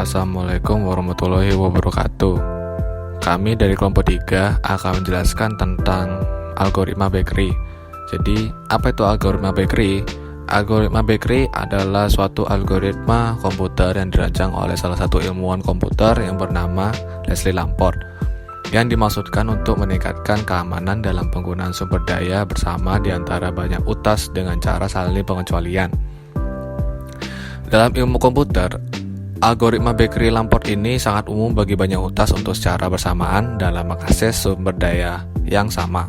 Assalamualaikum warahmatullahi wabarakatuh. Kami dari kelompok 3 akan menjelaskan tentang algoritma Bakery. Jadi, apa itu algoritma Bakery? Algoritma Bakery adalah suatu algoritma komputer yang dirancang oleh salah satu ilmuwan komputer yang bernama Leslie Lamport, yang dimaksudkan untuk meningkatkan keamanan dalam penggunaan sumber daya bersama di antara banyak utas dengan cara saling pengecualian. Dalam ilmu komputer, algoritma Bakery Lamport ini sangat umum bagi banyak utas untuk secara bersamaan dalam mengakses sumber daya yang sama.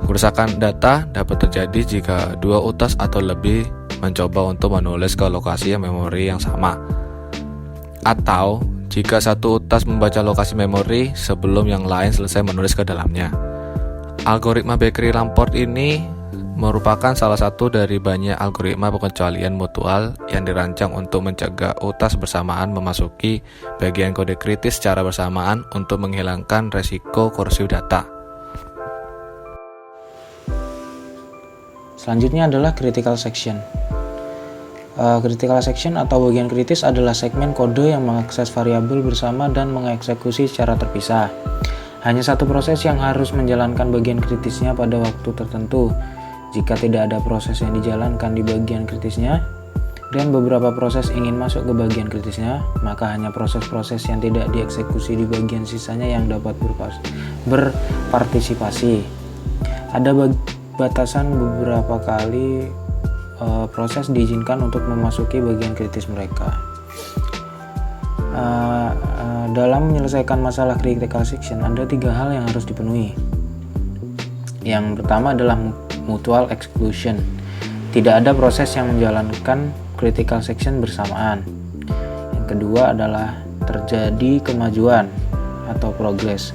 Kerusakan data dapat terjadi jika dua utas atau lebih mencoba untuk menulis ke lokasi memori yang sama, atau jika satu utas membaca lokasi memori sebelum yang lain selesai menulis ke dalamnya. Algoritma Bakery Lamport ini merupakan salah satu dari banyak algoritma pengecualian mutual yang dirancang untuk mencegah utas bersamaan memasuki bagian kode kritis secara bersamaan untuk menghilangkan resiko korupsi data. Selanjutnya adalah critical section. Critical section atau bagian kritis adalah segmen kode yang mengakses variabel bersama dan mengeksekusi secara terpisah. Hanya satu proses yang harus menjalankan bagian kritisnya pada waktu tertentu. Jika tidak ada proses yang dijalankan di bagian kritisnya dan beberapa proses ingin masuk ke bagian kritisnya, maka hanya proses-proses yang tidak dieksekusi di bagian sisanya yang dapat berpartisipasi. Ada batasan beberapa kali proses diizinkan untuk memasuki bagian kritis mereka. Dalam menyelesaikan masalah critical section, ada 3 hal yang harus dipenuhi. Yang pertama adalah mutual exclusion. Tidak ada proses yang menjalankan critical section bersamaan. Yang kedua adalah terjadi kemajuan atau progress.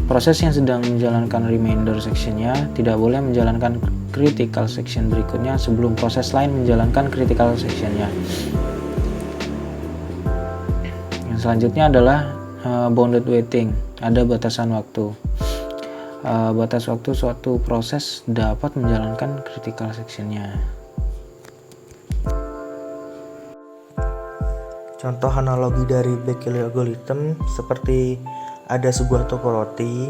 Proses yang sedang menjalankan remainder sectionnya tidak boleh menjalankan critical section berikutnya sebelum proses lain menjalankan critical sectionnya. Yang selanjutnya adalah bounded waiting. Ada batasan waktu. Batas waktu suatu proses dapat menjalankan critical sectionnya. Contoh analogi dari Bakery algorithm seperti ada sebuah toko roti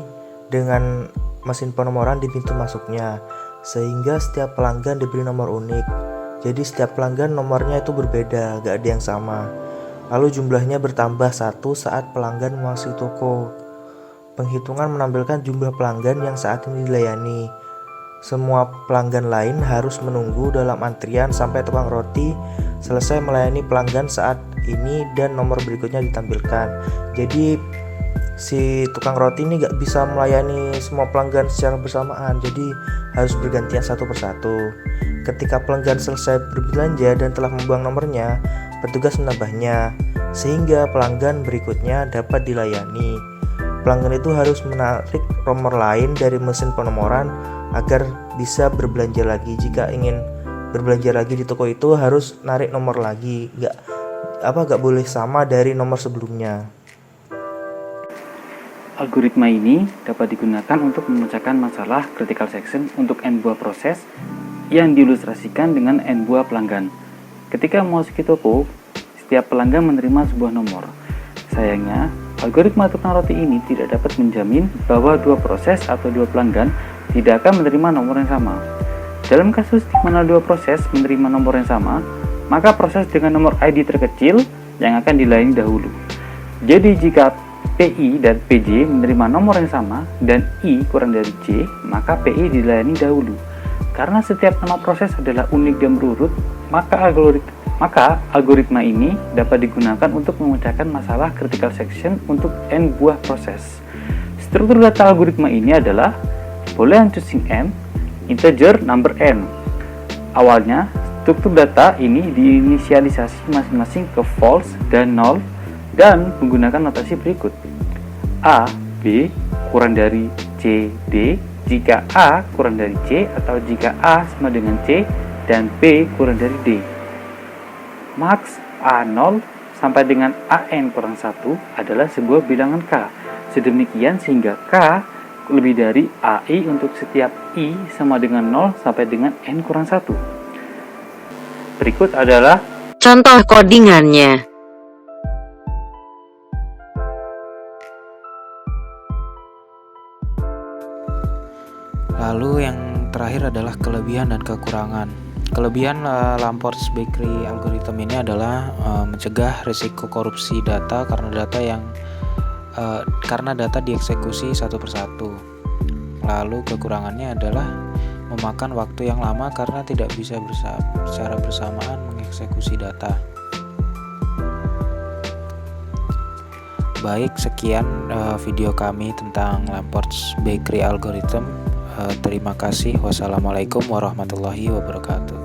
dengan mesin penomoran di pintu masuknya, sehingga setiap pelanggan diberi nomor unik. Jadi setiap pelanggan nomornya itu berbeda, gak ada yang sama. Lalu jumlahnya bertambah 1 saat pelanggan memasuki toko. Penghitungan menampilkan jumlah pelanggan yang saat ini dilayani. Semua pelanggan lain harus menunggu dalam antrian sampai tukang roti selesai melayani pelanggan saat ini dan nomor berikutnya ditampilkan. Jadi si tukang roti ini gak bisa melayani semua pelanggan secara bersamaan, jadi harus bergantian satu persatu. Ketika pelanggan selesai berbelanja dan telah membuang nomornya, petugas menambahnya sehingga pelanggan berikutnya dapat dilayani. Pelanggan itu harus menarik nomor lain dari mesin penomoran agar bisa berbelanja lagi. Jika ingin berbelanja lagi di toko itu harus narik nomor lagi, gak boleh sama dari nomor sebelumnya. Algoritma ini dapat digunakan untuk memecahkan masalah critical section untuk n buah proses yang diilustrasikan dengan n buah pelanggan. Ketika memasuki toko, setiap pelanggan menerima sebuah nomor. Sayangnya, algoritma tukang roti ini tidak dapat menjamin bahwa dua proses atau dua pelanggan tidak akan menerima nomor yang sama. Dalam kasus di mana dua proses menerima nomor yang sama, maka proses dengan nomor ID terkecil yang akan dilayani dahulu. Jadi jika PI dan PJ menerima nomor yang sama dan I kurang dari J, maka PI dilayani dahulu. Karena setiap nama proses adalah unik dan berurut, maka algoritma ini dapat digunakan untuk memecahkan masalah critical section untuk n buah proses. Struktur data algoritma ini adalah boolean choosing n, integer number n. Awalnya, struktur data ini diinisialisasi masing-masing ke false dan null dan menggunakan notasi berikut. A, B kurang dari C, D jika A kurang dari C atau jika A sama dengan C dan B kurang dari D. Max A0 sampai dengan AN kurang 1 adalah sebuah bilangan K. Sedemikian sehingga K lebih dari AI untuk setiap I sama dengan 0 sampai dengan N kurang 1. Berikut adalah contoh codingannya. terakhir adalah kelebihan dan kekurangan. Kelebihan Lamport's Bakery algorithm ini adalah mencegah risiko korupsi data karena data dieksekusi satu persatu. Lalu kekurangannya adalah memakan waktu yang lama karena tidak bisa secara bersamaan mengeksekusi data. Baik, sekian video kami tentang Lamport's Bakery algorithm. Terima kasih. Wassalamualaikum warahmatullahi wabarakatuh.